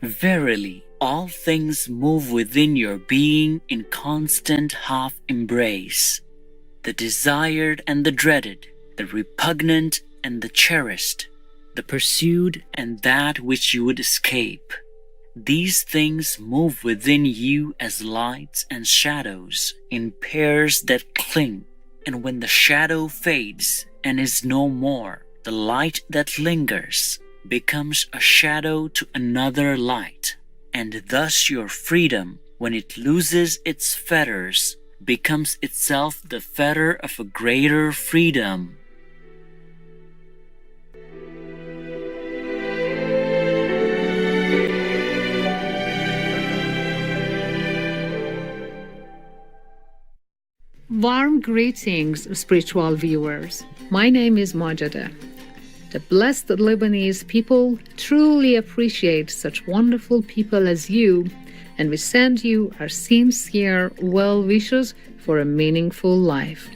Verily, all things move within your being in constant half-embrace. The desired and the dreaded, the repugnant and the cherished, the pursued and that which you would escape. These things move within you as lights and shadows in pairs that cling, and when the shadow fades and is no more, the light that lingers becomes a shadow to another light, and thus your freedom, when it loses its fetters, becomes itself the fetter of a greater freedom. Warm greetings, spiritual viewers. My name is Majida. The blessed Lebanese people truly appreciate such wonderful people as you, and we send you our sincere well wishes for a meaningful life.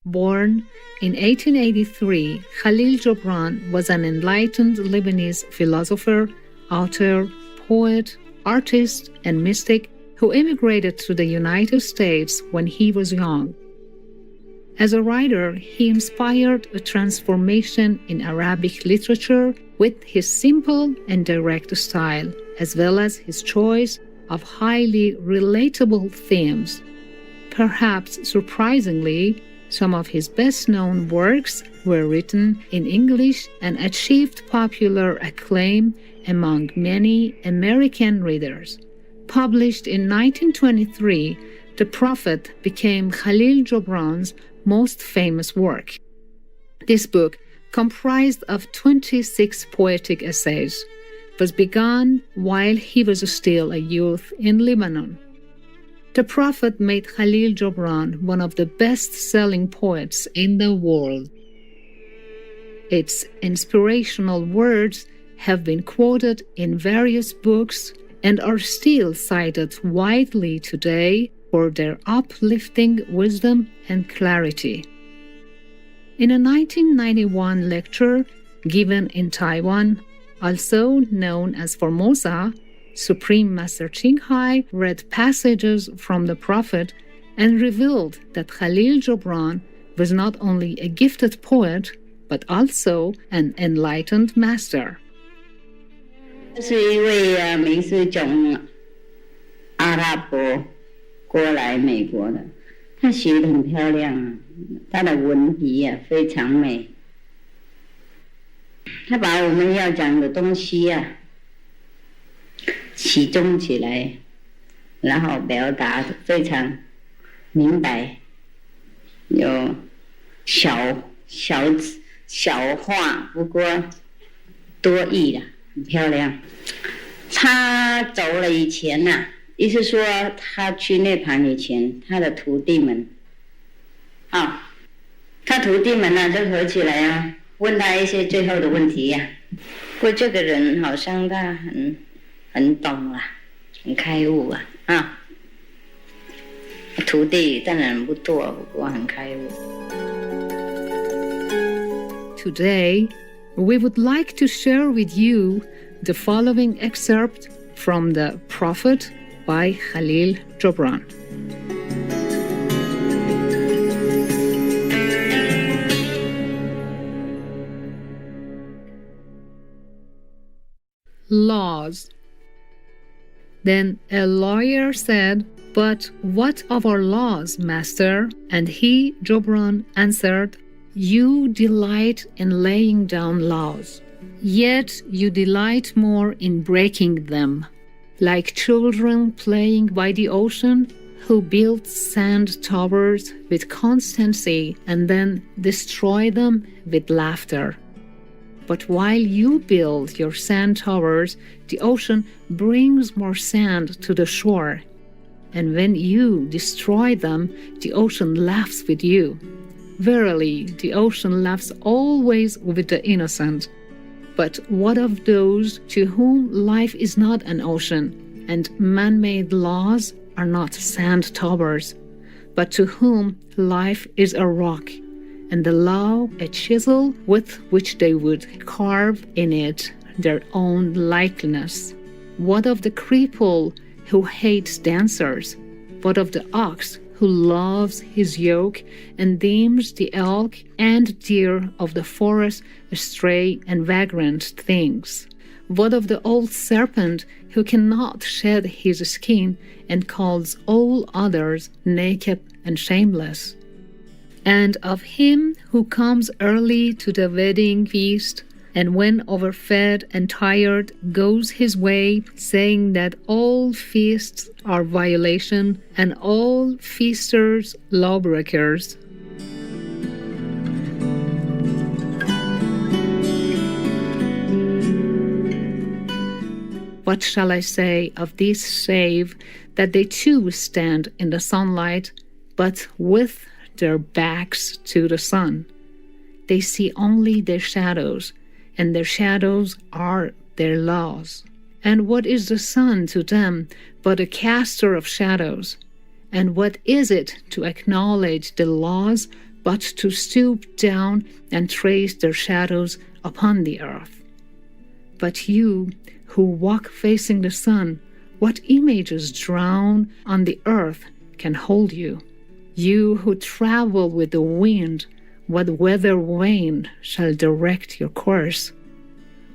Born in 1883, Kahlil Gibran was an enlightened Lebanese philosopher, author, poet, artist, and mystic who immigrated to the United States when he was young. As a writer, he inspired a transformation in Arabic literature with his simple and direct style, as well as his choice of highly relatable themes. Perhaps surprisingly, some of his best-known works were written in English and achieved popular acclaim among many American readers. Published in 1923, The Prophet became Kahlil Gibran's most famous work. This book, comprised of 26 poetic essays, was begun while he was still a youth in Lebanon. The Prophet made Kahlil Gibran one of the best-selling poets in the world. Its inspirational words have been quoted in various books and are still cited widely today for their uplifting wisdom and clarity. In a 1991 lecture given in Taiwan, also known as Formosa, Supreme Master Ching Hai read passages from the Prophet and revealed that Kahlil Gibran was not only a gifted poet, but also an enlightened master. 是一位美术从阿拉伯过来美国的，他写得很漂亮啊，他的文笔啊非常美，他把我们要讲的东西啊集中起来，然后表达得非常明白，有小话，不过多义啦，很漂亮。他走了以前呐，意思说他去涅槃以前，他的徒弟们，他徒弟们呢都合起来啊，问他一些最后的问题呀。不过这个人好像他很懂啊，很开悟啊，徒弟当然不多，不过很开悟。Today, we would like to share with you the following excerpt from The Prophet by Kahlil Gibran. Laws. Then a lawyer said, "But what of our laws, master?" And he, Gibran, answered, "You delight in laying down laws, yet you delight more in breaking them, like children playing by the ocean who build sand towers with constancy and then destroy them with laughter. But while you build your sand towers, the ocean brings more sand to the shore. And when you destroy them, the ocean laughs with you. Verily, the ocean laughs always with the innocent. But what of those to whom life is not an ocean, and man-made laws are not sand towers, but to whom life is a rock, and the law a chisel with which they would carve in it their own likeness. What of the cripple who hates dancers? What of the ox who loves his yoke and deems the elk and deer of the forest stray and vagrant things? What of the old serpent who cannot shed his skin and calls all others naked and shameless? And of him who comes early to the wedding feast, and when overfed and tired goes his way, saying that all feasts are violation and all feasters lawbreakers. What shall I say of these save that they too stand in the sunlight, but with their backs to the sun? They see only their shadows, and their shadows are their laws. And what is the sun to them but a caster of shadows? And what is it to acknowledge the laws but to stoop down and trace their shadows upon the earth? But you who walk facing the sun, what images drawn on the earth can hold you? You who travel with the wind, what weather vane shall direct your course?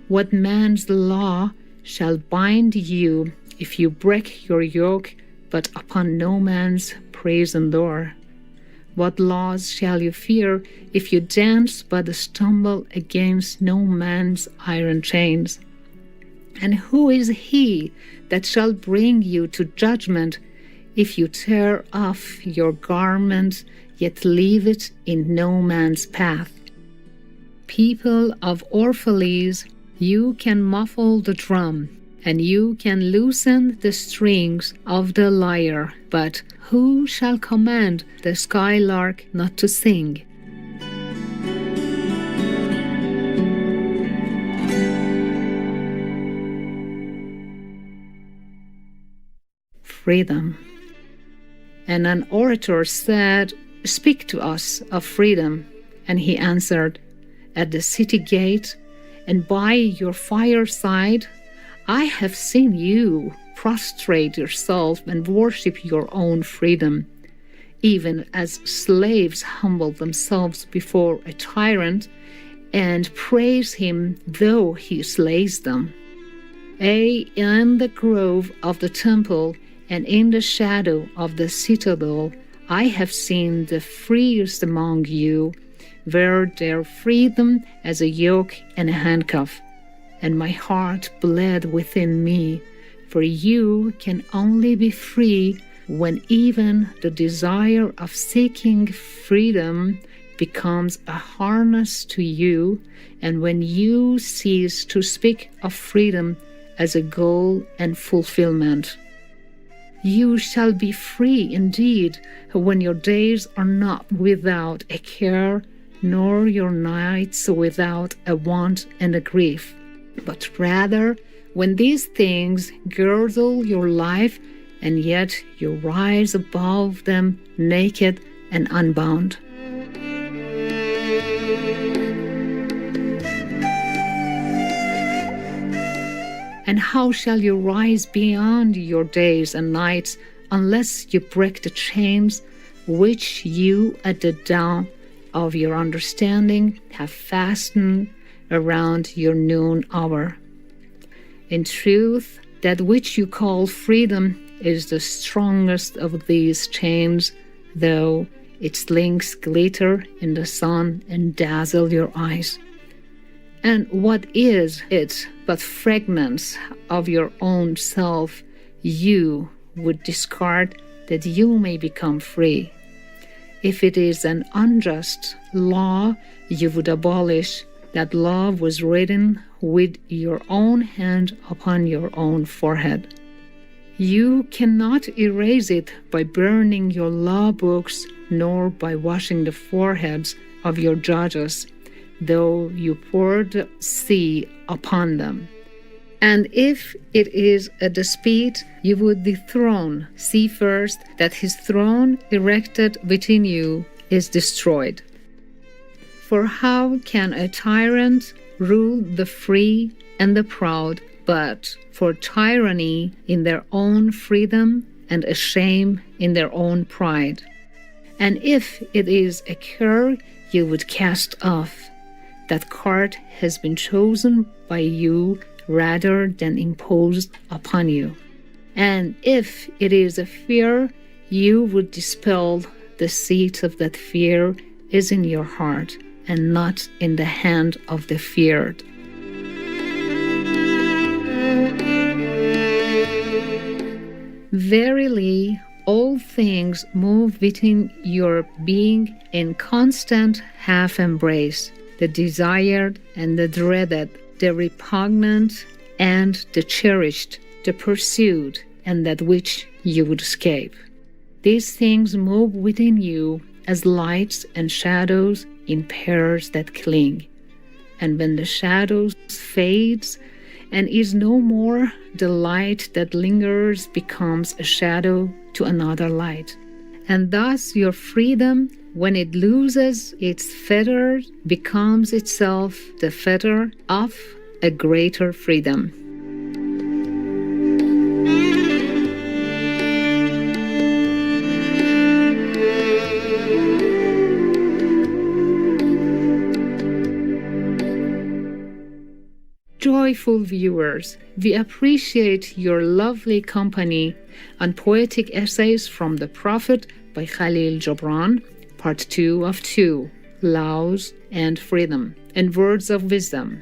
What man's law shall bind you if you break your yoke, but upon no man's brazen door? What laws shall you fear if you dance but stumble against no man's iron chains? And who is he that shall bring you to judgment if you tear off your garment, yet leave it in no man's path? People of Orphalese, you can muffle the drum, and you can loosen the strings of the lyre, but who shall command the skylark not to sing? Freedom. And an orator said, "Speak to us of freedom." And he answered, "At the city gate and by your fireside, I have seen you prostrate yourself and worship your own freedom, even as slaves humble themselves before a tyrant and praise him though he slays them. Ay, in the grove of the temple and in the shadow of the citadel, I have seen the freest among you wear their freedom as a yoke and a handcuff, and my heart bled within me, for you can only be free when even the desire of seeking freedom becomes a harness to you, and when you cease to speak of freedom as a goal and fulfillment. You shall be free indeed when your days are not without a care, nor your nights without a want and a grief, but rather when these things girdle your life, and yet you rise above them naked and unbound. And how shall you rise beyond your days and nights unless you break the chains which you at the dawn of your understanding have fastened around your noon hour? In truth, that which you call freedom is the strongest of these chains, though its links glitter in the sun and dazzle your eyes. And what is it but fragments of your own self you would discard that you may become free? If it is an unjust law you would abolish, that law was written with your own hand upon your own forehead. You cannot erase it by burning your law books, nor by washing the foreheads of your judges, though you pour the sea upon them. And if it is a dispute, you would dethrone. See first that his throne erected within you is destroyed. For how can a tyrant rule the free and the proud, but for tyranny in their own freedom and a shame in their own pride? And if it is a care you would cast off, that cart has been chosen by you rather than imposed upon you. And if it is a fear, you would dispel, the seat of that fear is in your heart and not in the hand of the feared. Verily, all things move within your being in constant half-embrace, the desired and the dreaded, the repugnant and the cherished, the pursued and that which you would escape. These things move within you as lights and shadows in pairs that cling. And when the shadow fades and is no more, the light that lingers becomes a shadow to another light. And thus your freedom, when it loses its fetter, becomes itself the fetter of a greater freedom. Joyful viewers, we appreciate your lovely company on Poetic Essays from the Prophet by Kahlil Gibran, Part 2 of 2, Laws and Freedom, and Words of Wisdom.